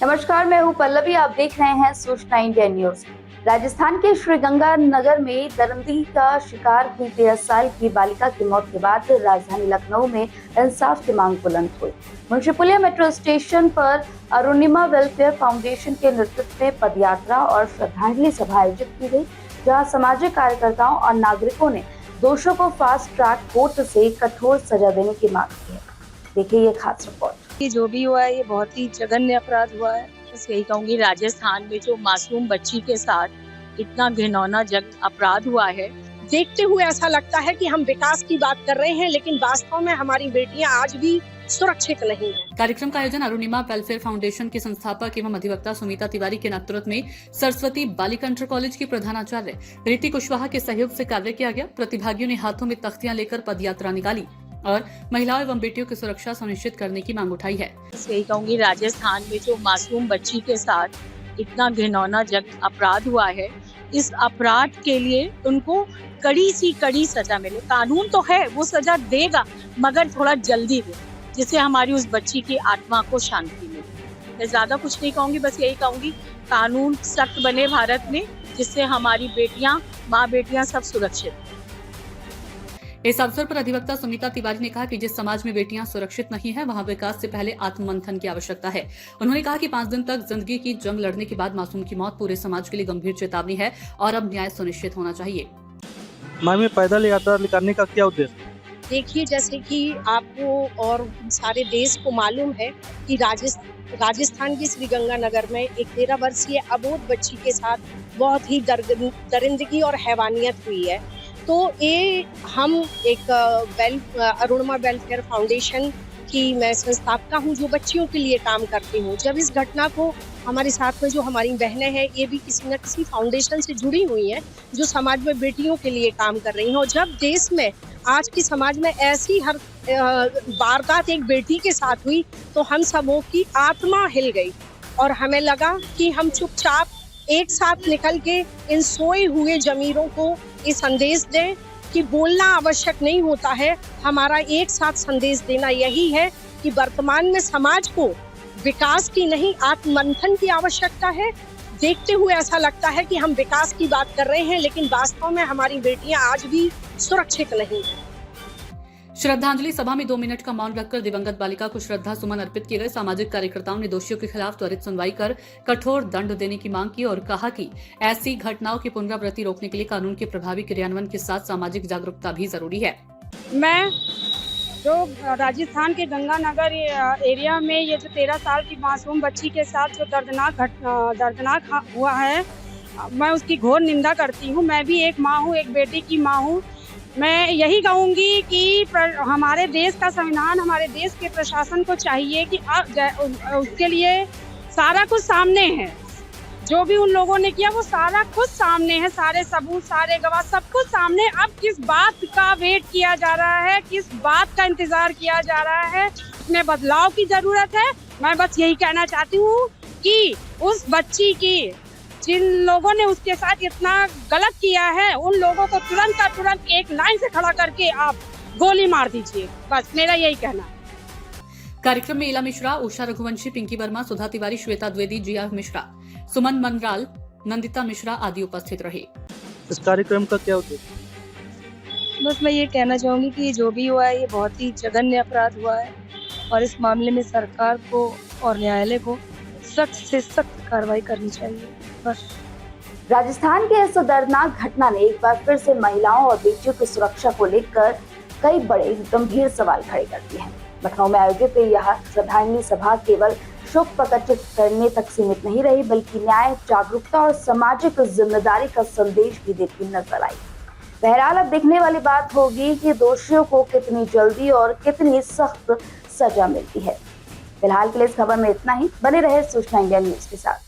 नमस्कार, मैं हूं पल्लवी। आप देख रहे हैं सूचना इंडिया न्यूज। राजस्थान के श्रीगंगानगर में दरिंदगी का शिकार हुई 13 साल की बालिका की मौत के बाद राजधानी लखनऊ में इंसाफ की मांग बुलंद हुई। मुंशीपुलिया मेट्रो स्टेशन पर अरुणिमा वेलफेयर फाउंडेशन के नेतृत्व में पदयात्रा और श्रद्धांजलि सभा आयोजित की गई, जहाँ सामाजिक कार्यकर्ताओं और नागरिकों ने दोषियों को फास्ट ट्रैक कोर्ट से कठोर सजा देने की मांग की है। देखिए ये खास रिपोर्ट। ये जो भी हुआ है ये बहुत ही जघन्य अपराध हुआ है। बस यही कहूंगी, राजस्थान में जो मासूम बच्ची के साथ इतना घिनौना अपराध हुआ है, देखते हुए ऐसा लगता है कि हम विकास की बात कर रहे हैं, लेकिन वास्तव में हमारी बेटियां आज भी सुरक्षित नहीं है। कार्यक्रम का आयोजन अरुणिमा वेलफेयर फाउंडेशन के संस्थापक एवं अधिवक्ता सुमिता तिवारी के नेतृत्व में सरस्वती बालिका इंटर कॉलेज की प्रधानाचार्य रीति कुशवाहा के सहयोग से कार्य किया गया। प्रतिभागियों ने हाथों में तख्तियां लेकर पदयात्रा निकाली और महिलाओं एवं बेटियों की सुरक्षा सुनिश्चित करने की मांग उठाई है। यही कहूंगी, राजस्थान में जो मासूम बच्ची के साथ इतना घिनौना अपराध हुआ है, इस अपराध के लिए उनको कड़ी सी कड़ी सजा मिले। कानून तो है, वो सजा देगा, मगर थोड़ा जल्दी दे, जिससे हमारी उस बच्ची की आत्मा को शांति मिले। मैं ज्यादा कुछ नहीं कहूंगी, बस यही कहूंगी कानून सख्त बने भारत में, जिससे हमारी बेटियां, माँ बेटियां सब सुरक्षित। इस अवसर पर अधिवक्ता सुमिता तिवारी ने कहा कि जिस समाज में बेटियां सुरक्षित नहीं है, वहां विकास से पहले आत्ममंथन की आवश्यकता है। उन्होंने कहा कि 5 दिन तक जिंदगी की जंग लड़ने के बाद मासूम की मौत पूरे समाज के लिए गंभीर चेतावनी है और अब न्याय सुनिश्चित होना चाहिए। में पैदल यात्रा निकालने का क्या उद्देश्य? देखिए, जैसे कि आपको और सारे देश को मालूम है कि राजस्थान के श्रीगंगानगर में एक 13 वर्षीय अबोध बच्ची के साथ बहुत ही दरिंदगी और हैवानियत हुई है। तो ये हम एक अरुणिमा वेलफेयर फाउंडेशन की मैं संस्थापका हूँ, जो बच्चियों के लिए काम करती हूँ। जब इस घटना को हमारे साथ में जो हमारी बहनें हैं, ये भी किसी न किसी फाउंडेशन से जुड़ी हुई हैं, जो समाज में बेटियों के लिए काम कर रही हैं। और जब देश में, आज की समाज में ऐसी हर वारदात एक बेटी के साथ हुई, तो हम सबों की आत्मा हिल गई और हमें लगा कि हम चुपचाप एक साथ निकल के इन सोए हुए जमीरों को ये संदेश दें कि बोलना आवश्यक नहीं होता है। हमारा एक साथ संदेश देना यही है कि वर्तमान में समाज को विकास की नहीं, आत्ममंथन की आवश्यकता है। देखते हुए ऐसा लगता है कि हम विकास की बात कर रहे हैं, लेकिन वास्तव में हमारी बेटियां आज भी सुरक्षित नहीं है। श्रद्धांजलि सभा में 2 मिनट का मौन रखकर दिवंगत बालिका को श्रद्धा सुमन अर्पित किए गए। सामाजिक कार्यकर्ताओं ने दोषियों के खिलाफ त्वरित सुनवाई कर कठोर दंड देने की मांग की और कहा कि ऐसी घटनाओं की पुनरावृत्ति रोकने के लिए कानून के प्रभावी क्रियान्वयन के साथ सामाजिक जागरूकता भी जरूरी है। मैं जो राजस्थान के गंगानगर एरिया में ये जो 13 साल की मासूम बच्ची के साथ जो दर्दनाक हुआ है, मैं उसकी घोर निंदा करती हूँ। मैं भी एक माँ हूँ, एक बेटी की माँ हूँ। मैं यही कहूँगी कि हमारे देश का संविधान, हमारे देश के प्रशासन को चाहिए कि उसके लिए सारा कुछ सामने है। जो भी उन लोगों ने किया वो सारा कुछ सामने है, सारे सबूत, सारे गवाह, सब कुछ सामने। अब किस बात का वेट किया जा रहा है, किस बात का इंतजार किया जा रहा है? इसमें बदलाव की जरूरत है। मैं बस यही कहना चाहती हूँ कि उस बच्ची की, जिन लोगों ने उसके साथ इतना गलत किया है, उन लोगों को तुरंत का तुरंत एक लाइन से खड़ा करके आप गोली मार दीजिए। बस मेरा यही कहना है। कार्यक्रम में इला मिश्रा, उषा रघुवंशी, पिंकी वर्मा, सुधा तिवारी, श्वेता द्विवेदी, जिया मिश्रा, सुमन मनराल, नंदिता मिश्रा आदि उपस्थित रहे। इस कार्यक्रम का क्या उद्देश्य? बस मैं ये कहना चाहूंगी कि जो भी हुआ है ये बहुत ही जघन्य अपराध हुआ है और इस मामले में सरकार को और न्यायालय को सख्त से सख्त कार्रवाई करनी चाहिए। बस। राजस्थान के इस दर्दनाक घटना ने एक बार फिर से महिलाओं और बेटियों की सुरक्षा को लेकर कई बड़े गंभीर सवाल खड़े कर दिए हैं। लखनऊ में आयोजित यह श्रद्धांजलि सभा केवल शोक प्रकट करने तक सीमित नहीं रही, बल्कि न्याय, जागरूकता और सामाजिक जिम्मेदारी का संदेश भी देती नजर आई। बहरहाल अब देखने वाली बात होगी कि दोषियों को कितनी जल्दी और कितनी सख्त सजा मिलती है। फिलहाल के लिए इस खबर में इतना ही। बने रहे सूचना इंडिया न्यूज के साथ।